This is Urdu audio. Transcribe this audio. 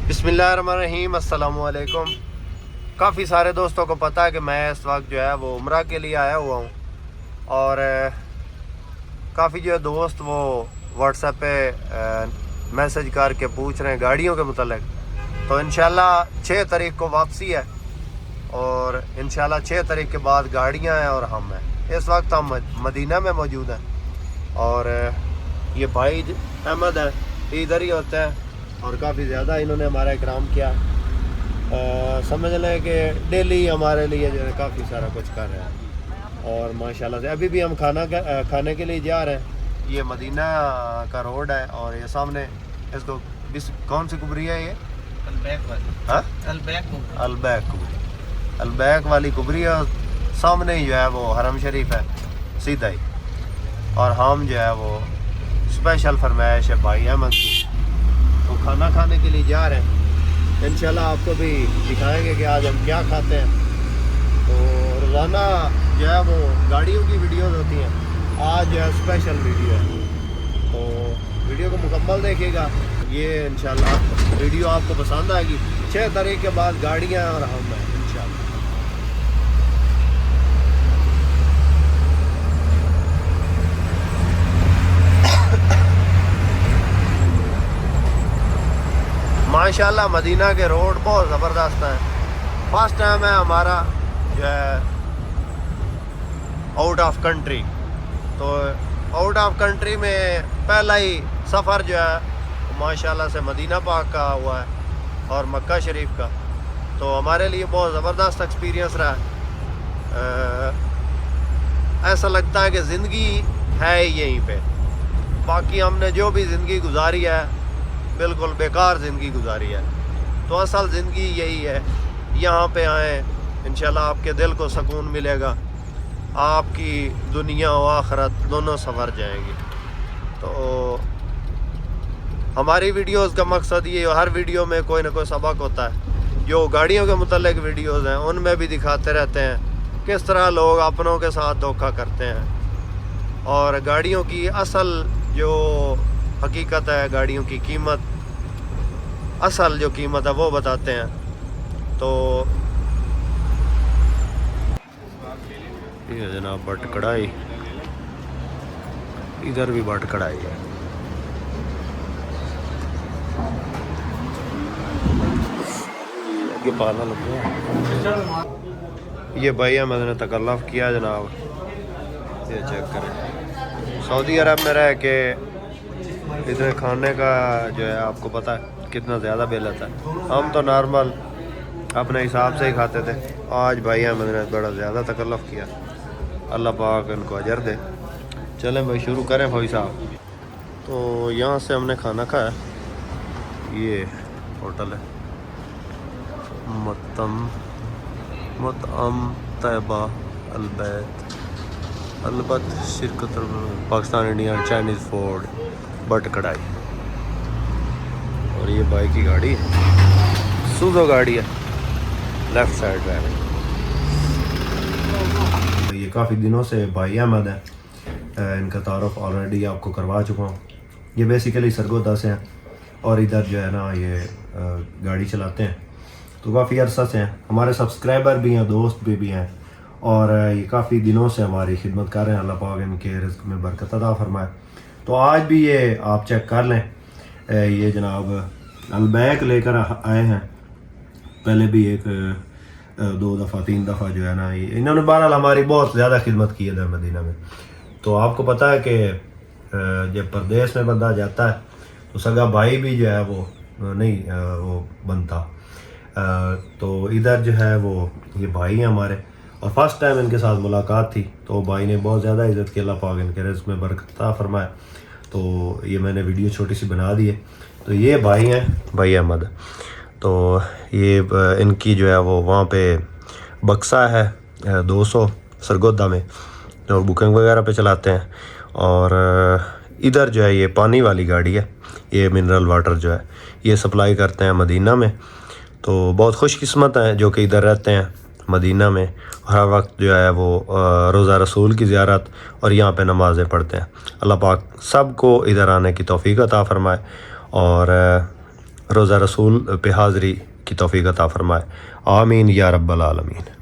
بسم اللہ الرحمن الرحیم، السلام علیکم۔ کافی سارے دوستوں کو پتہ ہے کہ میں اس وقت جو ہے وہ عمرہ کے لیے آیا ہوا ہوں، اور کافی جو ہے دوست وہ واٹس ایپ پہ میسج کر کے پوچھ رہے ہیں گاڑیوں کے متعلق۔ تو انشاءاللہ 6 تاریخ کو واپسی ہے، اور انشاءاللہ 6 تاریخ کے بعد گاڑیاں ہیں اور ہم ہیں۔ اس وقت ہم مدینہ میں موجود ہیں، اور یہ بھائی احمد ہے، ادھر ہی ہوتے ہیں، اور کافی زیادہ انہوں نے ہمارا اکرام کیا۔ سمجھ لیں کہ ڈیلی ہمارے لیے جو ہے کافی سارا کچھ کر رہے ہیں، اور ماشاءاللہ سے ابھی بھی ہم کھانے کے لیے جا رہے ہیں۔ یہ مدینہ کا روڈ ہے، اور یہ سامنے اس کو کون سی کبری ہے؟ یہ البیک والی کبری ہے۔ سامنے ہی جو ہے وہ حرم شریف ہے سیدھا ہی، اور ہم جو ہے وہ اسپیشل فرمائش ہے بھائی احمد کی، تو کھانا کھانے کے لیے جا رہے ہیں۔ انشاءاللہ آپ کو بھی دکھائیں گے کہ آج ہم کیا کھاتے ہیں۔ تو روزانہ جو ہے وہ گاڑیوں کی ویڈیوز ہوتی ہیں، آج جو ہے اسپیشل ویڈیو ہے، تو ویڈیو کو مکمل دیکھیے گا۔ یہ انشاءاللہ ویڈیو آپ کو پسند آئے گی۔ 6 تاریخ کے بعد گاڑیاں اور ہم ہیں انشاءاللہ۔ ماشاءاللہ مدینہ کے روڈ بہت زبردست ہیں۔ فرسٹ ٹائم ہے ہمارا جو ہے آؤٹ آف کنٹری، تو آؤٹ آف کنٹری میں پہلا ہی سفر جو ہے ماشاءاللہ سے مدینہ پاک کا ہوا ہے اور مکہ شریف کا، تو ہمارے لیے بہت زبردست ایکسپیرینس رہا ہے۔ ایسا لگتا ہے کہ زندگی ہے یہیں پہ، باقی ہم نے جو بھی زندگی گزاری ہے بالکل بیکار زندگی گزاری ہے، تو اصل زندگی یہی ہے۔ یہاں پہ آئیں، انشاءاللہ آپ کے دل کو سکون ملے گا، آپ کی دنیا و آخرت دونوں سنور جائیں گی۔ تو ہماری ویڈیوز کا مقصد یہ ہے، ہر ویڈیو میں کوئی نہ کوئی سبق ہوتا ہے۔ جو گاڑیوں کے متعلق ویڈیوز ہیں ان میں بھی دکھاتے رہتے ہیں کس طرح لوگ اپنوں کے ساتھ دھوکہ کرتے ہیں، اور گاڑیوں کی اصل جو حقیقت ہے، گاڑیوں کی قیمت، اصل جو قیمت ہے وہ بتاتے ہیں۔ تو یہ جناب بٹ کڑھائی، ادھر بھی بٹ کڑھائی ہے۔ یہ پالا لگا، یہ بھائی احمد نے تکلف کیا جناب، یہ چیک کریں۔ سعودی عرب میں رہ کے ادھر کھانے کا جو ہے آپ کو پتہ ہے کتنا زیادہ بل آتا ہے۔ ہم تو نارمل اپنے حساب سے ہی کھاتے تھے، آج بھائی احمد نے بڑا زیادہ تکلف کیا، اللہ پاک ان کو اجر دے۔ چلیں بھائی شروع کریں بھائی صاحب۔ تو یہاں سے ہم نے کھانا کھایا، یہ ہوٹل ہے مطعم طیبہ البت شرکت Pakistan Indian Chinese food but کڑھائی، اور یہ بھائی کی گاڑی ہے، سوزو گاڑی ہے، لیفٹ سائڈ ڈرائیور۔ یہ کافی دنوں سے بھائی احمد ہے، ان کا تعارف آلریڈی آپ کو کروا چکا ہوں۔ یہ بیسیکلی سرگودا سے ہیں، اور ادھر جو ہے نا یہ گاڑی چلاتے ہیں، تو کافی عرصہ سے ہیں، ہمارے سبسکرائبر بھی ہیں، دوست بھی ہیں، اور یہ کافی دنوں سے ہماری خدمت کر رہے ہیں۔ اللہ پاک ان کے رزق میں برکت عطا فرمائے۔ تو آج بھی یہ آپ چیک کر لیں، یہ جناب البیک لے کر آئے ہیں، پہلے بھی ایک 2 دفعہ 3 دفعہ جو ہے نا انہوں نے بہرحال ہماری بہت زیادہ خدمت کی ہے ادھر مدینہ میں۔ تو آپ کو پتہ ہے کہ جب پردیس میں بندہ جاتا ہے تو سگا بھائی بھی جو ہے وہ نہیں وہ بنتا، تو ادھر جو ہے وہ یہ بھائی ہیں ہمارے، اور فرسٹ ٹائم ان کے ساتھ ملاقات تھی، تو بھائی نے بہت زیادہ عزت کی، اللہ پاک ان کے رزق میں برکت عطا فرمائے۔ تو یہ میں نے ویڈیو چھوٹی سی بنا دی ہے۔ تو یہ بھائی ہیں بھائی احمد، تو یہ ان کی جو ہے وہ وہاں پہ بکسا ہے 200 سرگودا میں، جو بکنگ وغیرہ پہ چلاتے ہیں، اور ادھر جو ہے یہ پانی والی گاڑی ہے، یہ منرل واٹر جو ہے یہ سپلائی کرتے ہیں مدینہ میں۔ تو بہت خوش قسمت ہیں جو کہ ادھر رہتے ہیں مدینہ میں، ہر وقت جو ہے وہ روزہ رسول کی زیارت اور یہاں پہ نمازیں پڑھتے ہیں۔ اللہ پاک سب کو ادھر آنے کی توفیق عطا فرمائے، اور روزہ رسول پہ حاضری کی توفیق عطا فرمائے. آمین یا رب العالمین.